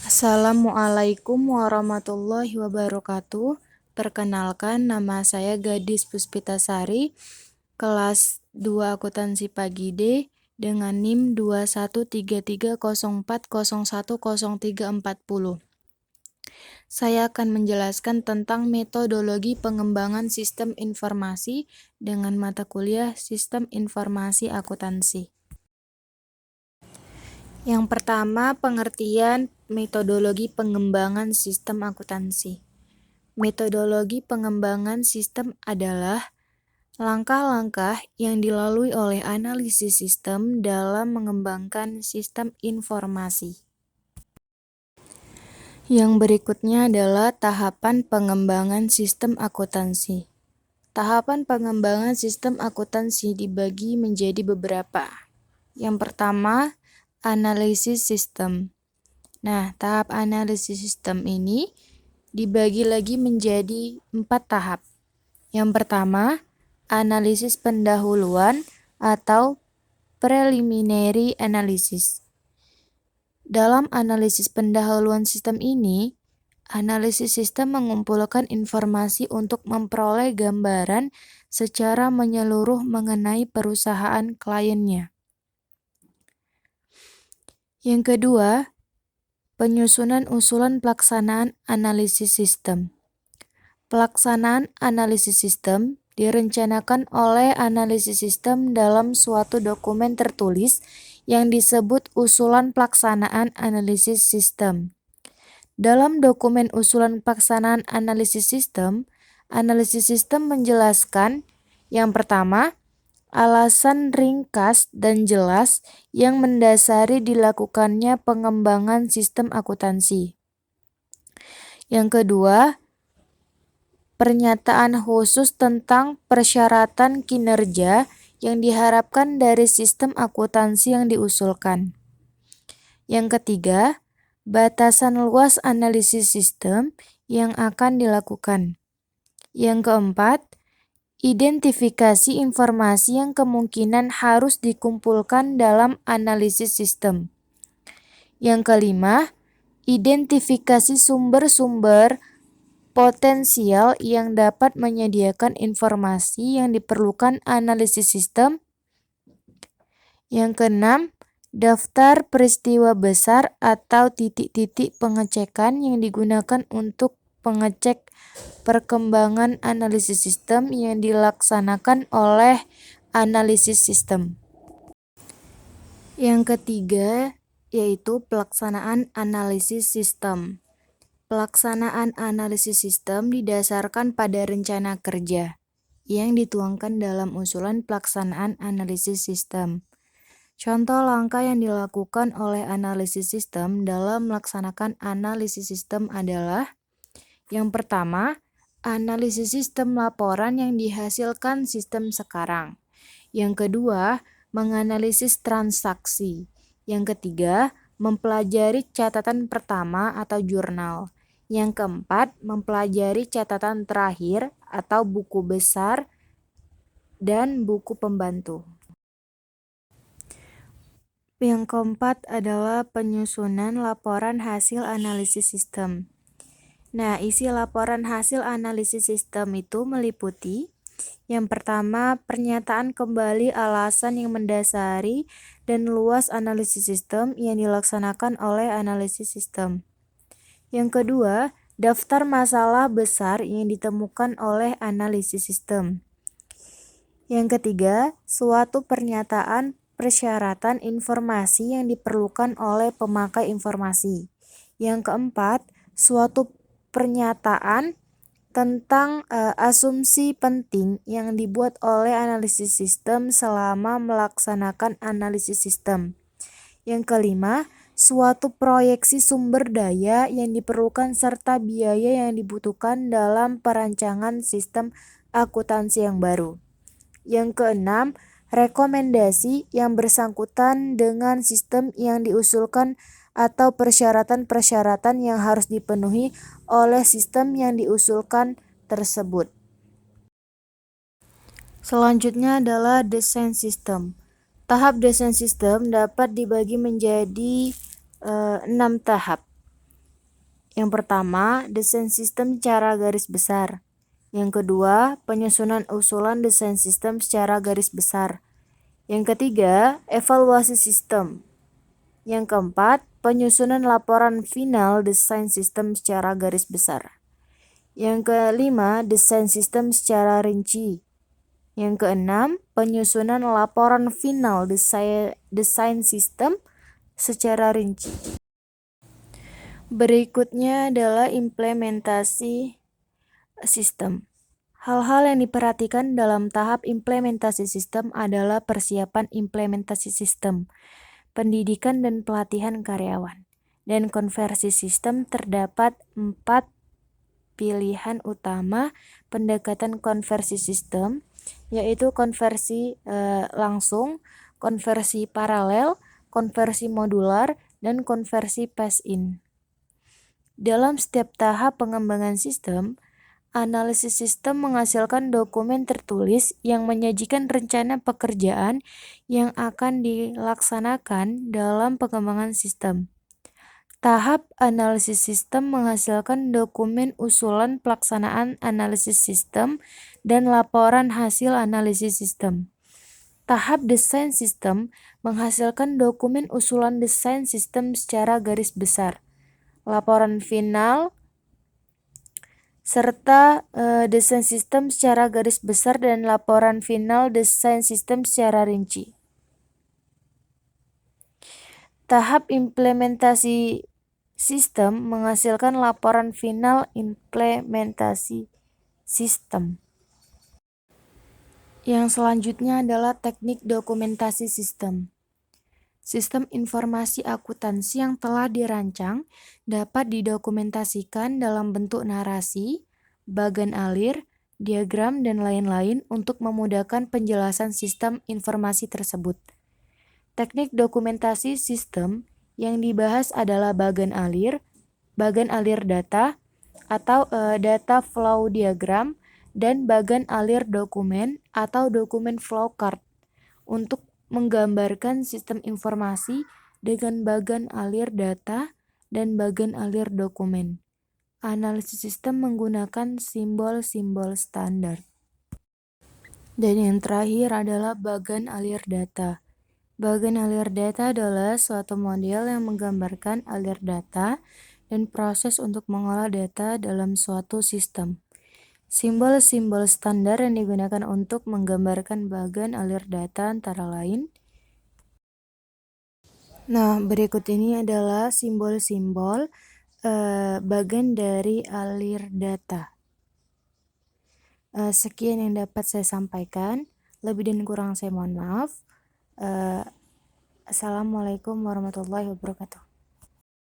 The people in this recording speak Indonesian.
Assalamualaikum warahmatullahi wabarakatuh. Perkenalkan, nama saya Gadis Puspitasari, kelas 2 akuntansi pagi D dengan NIM 213304010340. Saya akan menjelaskan tentang metodologi pengembangan sistem informasi dengan mata kuliah Sistem Informasi Akuntansi. Yang pertama, pengertian metodologi pengembangan sistem akuntansi. Metodologi pengembangan sistem adalah langkah-langkah yang dilalui oleh analisis sistem dalam mengembangkan sistem informasi. Yang berikutnya adalah tahapan pengembangan sistem akuntansi. Tahapan pengembangan sistem akuntansi dibagi menjadi beberapa. Yang pertama, analisis sistem. Nah, tahap analisis sistem ini dibagi lagi menjadi 4 tahap. Yang pertama, analisis pendahuluan atau preliminary analysis. Dalam analisis pendahuluan sistem ini, analisis sistem mengumpulkan informasi untuk memperoleh gambaran secara menyeluruh mengenai perusahaan kliennya. Yang kedua, penyusunan usulan pelaksanaan analisis sistem. Pelaksanaan analisis sistem direncanakan oleh analisis sistem dalam suatu dokumen tertulis yang disebut usulan pelaksanaan analisis sistem. Dalam dokumen usulan pelaksanaan analisis sistem menjelaskan yang pertama, alasan ringkas dan jelas yang mendasari dilakukannya pengembangan sistem akuntansi. Yang kedua, pernyataan khusus tentang persyaratan kinerja yang diharapkan dari sistem akuntansi yang diusulkan. Yang ketiga, batasan luas analisis sistem yang akan dilakukan. Yang keempat, identifikasi informasi yang kemungkinan harus dikumpulkan dalam analisis sistem. Yang kelima, identifikasi sumber-sumber potensial yang dapat menyediakan informasi yang diperlukan analisis sistem. Yang keenam, daftar peristiwa besar atau titik-titik pengecekan yang digunakan untuk pengecek perkembangan analisis sistem yang dilaksanakan oleh analisis sistem. Yang ketiga, yaitu pelaksanaan analisis sistem. Pelaksanaan analisis sistem didasarkan pada rencana kerja yang dituangkan dalam usulan pelaksanaan analisis sistem. Contoh langkah yang dilakukan oleh analisis sistem dalam melaksanakan analisis sistem adalah: yang pertama, analisis sistem laporan yang dihasilkan sistem sekarang. Yang kedua, menganalisis transaksi. Yang ketiga, mempelajari catatan pertama atau jurnal. Yang keempat, mempelajari catatan terakhir atau buku besar dan buku pembantu. Yang keempat adalah penyusunan laporan hasil analisis sistem. Nah, isi laporan hasil analisis sistem itu meliputi: yang pertama, pernyataan kembali alasan yang mendasari dan luas analisis sistem yang dilaksanakan oleh analisis sistem. Yang kedua, daftar masalah besar yang ditemukan oleh analisis sistem. Yang ketiga, suatu pernyataan persyaratan informasi yang diperlukan oleh pemakai informasi. Yang keempat, suatu pernyataan tentang asumsi penting yang dibuat oleh analisis sistem selama melaksanakan analisis sistem. Yang kelima, suatu proyeksi sumber daya yang diperlukan serta biaya yang dibutuhkan dalam perancangan sistem akuntansi yang baru. Yang keenam, rekomendasi yang bersangkutan dengan sistem yang diusulkan atau persyaratan-persyaratan yang harus dipenuhi oleh sistem yang diusulkan tersebut. Selanjutnya adalah desain sistem. Tahap desain sistem dapat dibagi menjadi 6 tahap. Yang pertama, desain sistem secara garis besar. Yang kedua, penyusunan usulan desain sistem secara garis besar. Yang ketiga, evaluasi sistem. Yang keempat, penyusunan laporan final desain sistem secara garis besar. Yang kelima, desain sistem secara rinci. Yang keenam, penyusunan laporan final desain sistem secara rinci. Berikutnya adalah implementasi sistem. Hal-hal yang diperhatikan dalam tahap implementasi sistem adalah persiapan implementasi sistem, pendidikan dan pelatihan karyawan, dan konversi sistem. Terdapat 4 pilihan utama pendekatan konversi sistem, yaitu konversi langsung, konversi paralel, konversi modular, dan konversi phase-in. Dalam setiap tahap pengembangan sistem, analisis sistem menghasilkan dokumen tertulis yang menyajikan rencana pekerjaan yang akan dilaksanakan dalam pengembangan sistem. Tahap analisis sistem menghasilkan dokumen usulan pelaksanaan analisis sistem dan laporan hasil analisis sistem. Tahap desain sistem menghasilkan dokumen usulan desain sistem secara garis besar, laporan final, serta desain sistem secara garis besar dan laporan final desain sistem secara rinci. Tahap implementasi sistem menghasilkan laporan final implementasi sistem. Yang selanjutnya adalah teknik dokumentasi sistem. Sistem informasi akuntansi yang telah dirancang dapat didokumentasikan dalam bentuk narasi, bagan alir, diagram, dan lain-lain untuk memudahkan penjelasan sistem informasi tersebut. Teknik dokumentasi sistem yang dibahas adalah bagan alir data atau data flow diagram, dan bagan alir dokumen atau dokumen flow chart untuk menggambarkan sistem informasi dengan bagan alir data dan bagan alir dokumen. Analisis sistem menggunakan simbol-simbol standar. Dan yang terakhir adalah bagan alir data. Bagan alir data adalah suatu model yang menggambarkan alir data dan proses untuk mengolah data dalam suatu sistem. Simbol-simbol standar yang digunakan untuk menggambarkan bagan alir data antara lain. Nah, berikut ini adalah simbol-simbol bagan dari alir data. Sekian yang dapat saya sampaikan. Lebih dan kurang saya mohon maaf. Assalamualaikum warahmatullahi wabarakatuh.